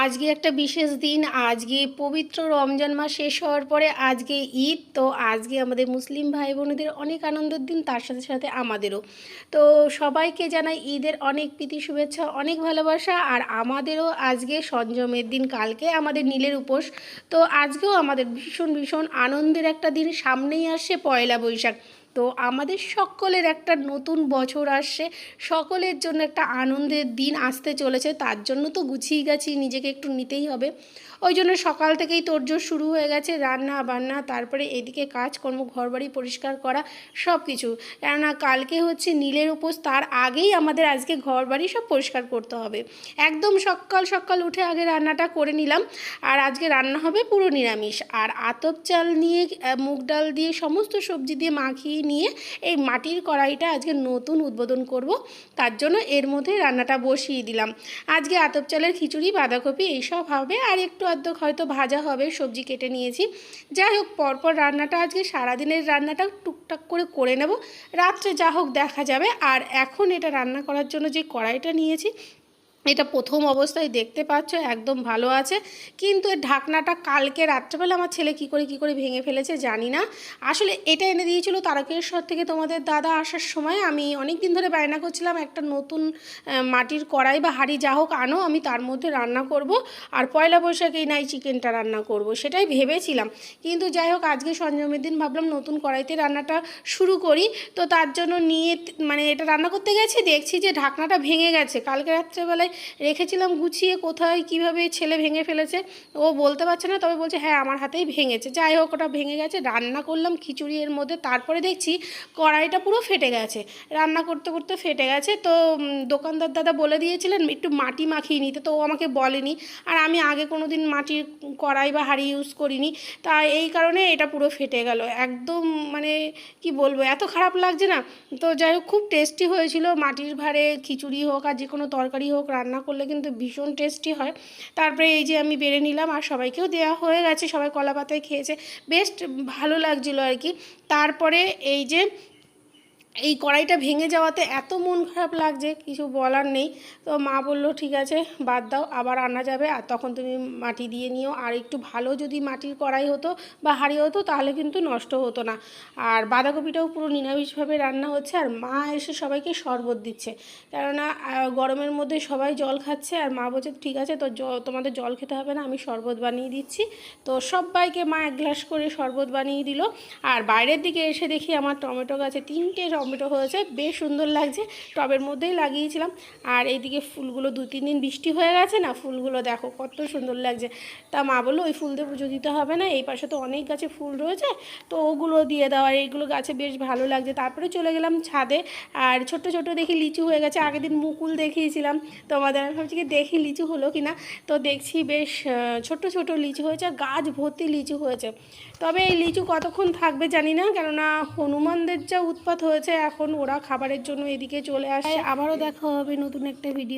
আজকে একটা বিশেষ দিন। আজকে পবিত্র রমজান মাস শেষ হওয়ার পরে আজকে ঈদ। তো আজকে আমাদের মুসলিম ভাই বোনেদের অনেক আনন্দের দিন, তার সাথে সাথে আমাদেরও। তো সবাইকে জানাই ঈদের অনেক প্রীতি শুভেচ্ছা, অনেক ভালোবাসা। আর আমাদেরও আজকে সংযমের দিন, কালকে আমাদের নীলের উপোস। তো আজকেও আমাদের ভীষণ ভীষণ আনন্দের একটা দিন। সামনেই আসছে পয়লা বৈশাখ। তো আমাদের সকলের একটা নতুন বছর আসছে, সকলের জন্য একটা আনন্দের দিন আসতে চলেছে। তার জন্য তো গুছিয়ে গেছি, নিজেকে একটু নিতেই হবে। ওই জন্য সকাল থেকেই তোড়জোড় শুরু হয়ে গেছে, রান্না বান্না, তারপরে এদিকে কাজকর্ম, ঘরবাড়ি পরিষ্কার করা, সব কিছু। কেননা কালকে হচ্ছে নীলের উপোস, তার আগেই আমাদের আজকে ঘরবাড়ি সব পরিষ্কার করতে হবে। একদম সকাল সকাল উঠে আগে রান্নাটা করে নিলাম। আর আজকে রান্না হবে পুরো নিরামিষ। আর আতপ চাল নিয়ে, মুগ ডাল দিয়ে, সমস্ত সবজি দিয়ে মাখিয়ে নিয়ে এই মাটির কড়াইটা আজকে নতুন উদ্বোধন করব। তার জন্য এর মধ্যে রান্নাটা বসিয়ে দিলাম। আজকে আতপ চালের খিচুড়ি, বাঁধাকপি এইসব হবে, আর একটু আধটু হয়তো ভাজা হবে, সবজি কেটে নিয়েছি। যাই হোক, পরপর রান্নাটা আজকে সারাদিনের রান্নাটা টুকটাক করে করে নেব, রাত্রে যা হোক দেখা যাবে। আর এখন এটা রান্না করার জন্য যে কড়াইটা নিয়েছি, এটা প্রথম অবস্থায় দেখতে পাচ্ছ একদম ভালো আছে, কিন্তু এর ঢাকনাটা কালকে রাত্রেবেলা আমার ছেলে কী করে ভেঙে ফেলেছে জানি না। আসলে এটা এনে দিয়েছিল তারকেশ্বর থেকে তোমাদের দাদা আসার সময়। আমি অনেক দিন ধরে বায়না করছিলাম একটা নতুন মাটির কড়াই বা হাঁড়ি যা হোক আনো, আমি তার মধ্যে রান্না করব, আর পয়লা বৈশাখেই নাই চিকেনটা রান্না করব, সেটাই ভেবেছিলাম। কিন্তু যাই হোক, আজকে সংযমের দিন ভাবলাম নতুন কড়াইতে রান্নাটা শুরু করি। তো তার জন্য নিয়ে মানে এটা রান্না করতে গেছি, দেখছি যে ঢাকনাটা ভেঙে গেছে। কালকে রাত্রেবেলায় রেখেছিলাম গুছিয়ে, কোথায় কিভাবে ছেলে ভেঙে ফেলেছে ও বলতে পারছে না, তবে বলছে হ্যাঁ আমার হাতেই ভেঙেছে। যাই হোক, ওটা ভেঙে গেছে। রান্না করলাম খিচুড়ি এর মধ্যে, তারপরে দেখছি কড়াইটা পুরো ফেটে গেছে, রান্না করতে করতে ফেটে গেছে। তো দোকানদার দাদা বলে দিয়েছিলেন একটু মাটি মাখিয়ে নিতে, তো ও আমাকে বলেনি। আর আমি আগে কোনো দিন মাটির কড়াই বা হাঁড়ি ইউজ করিনি, তা এই কারণে এটা পুরো ফেটে গেল একদম। মানে কি বলবো, এত খারাপ লাগছে না। তো যাই হোক, খুব টেস্টি হয়েছিল। মাটির ভাঁড়ে খিচুড়ি হোক আর যে কোনো তরকারি হোক রান্না করলে কিন্তু ভীষণ টেস্টি হয়। তারপরে এই যে আমি বেড়ে নিলাম, আর সবাইকেও দেওয়া হয়ে গেছে, সবাই কলা পাতায় খেয়েছে, বেশ ভালো লাগছিলো আর কি। তারপরে এই যে এই কড়াইটা ভেঙে যাওয়াতে এত মন খারাপ লাগছে, কিছু বলার নেই। তো মা বললো ঠিক আছে বাদ দাও, আবার আনা যাবে, আর তখন তুমি মাটি দিয়ে নিও। আর একটু ভালো যদি মাটির কড়াই হতো বা হাঁড়ি হতো তাহলে কিন্তু নষ্ট হতো না। আর বাঁধাকপিটাও পুরো নিরামিষভাবে রান্না হচ্ছে। আর মা এসে সবাইকে শরবত দিচ্ছে, কেননা গরমের মধ্যে সবাই জল খাচ্ছে। আর মা বলছে ঠিক আছে, তো তোমাদের জল খেতে হবে না, আমি শরবত বানিয়ে দিচ্ছি। তো সবাইকে মা এক গ্লাস করে শরবত বানিয়ে দিল। আর বাইরের দিকে এসে দেখি আমার টমেটো গাছে 3টে টমেটো হয়েছে, বেশ সুন্দর লাগছে। টবের মধ্যেই লাগিয়েছিলাম। আর এইদিকে ফুলগুলো 2-3 দিন বৃষ্টি হয়ে গেছে না, ফুলগুলো দেখো কত সুন্দর লাগছে। তা মা বললো ওই ফুল দিয়ে পুজো দিতে হবে না, এই পাশে তো অনেক গাছে ফুল রয়েছে, তো ওগুলো দিয়ে দাও। আর এইগুলো গাছে বেশ ভালো লাগছে। তারপরে চলে গেলাম ছাদে, আর ছোট ছোট দেখি লিচু হয়ে গেছে। আগের দিন মুকুল দেখিয়েছিলাম তোমাদের, আমি ভাবছি কি দেখি লিচু হলো কি না। তো দেখছি বেশ ছোট ছোট লিচু হয়েছে, গাছ ভর্তি লিচু হয়েছে। তবে এই লিচু কতক্ষণ থাকবে জানি না, কেননা হনুমানদের যা উৎপাত হয়েছে এখন, ওরা খাবারের জন্য এদিকে চলে আসে। আবারও দেখা হবে নতুন একটা ভিডিও।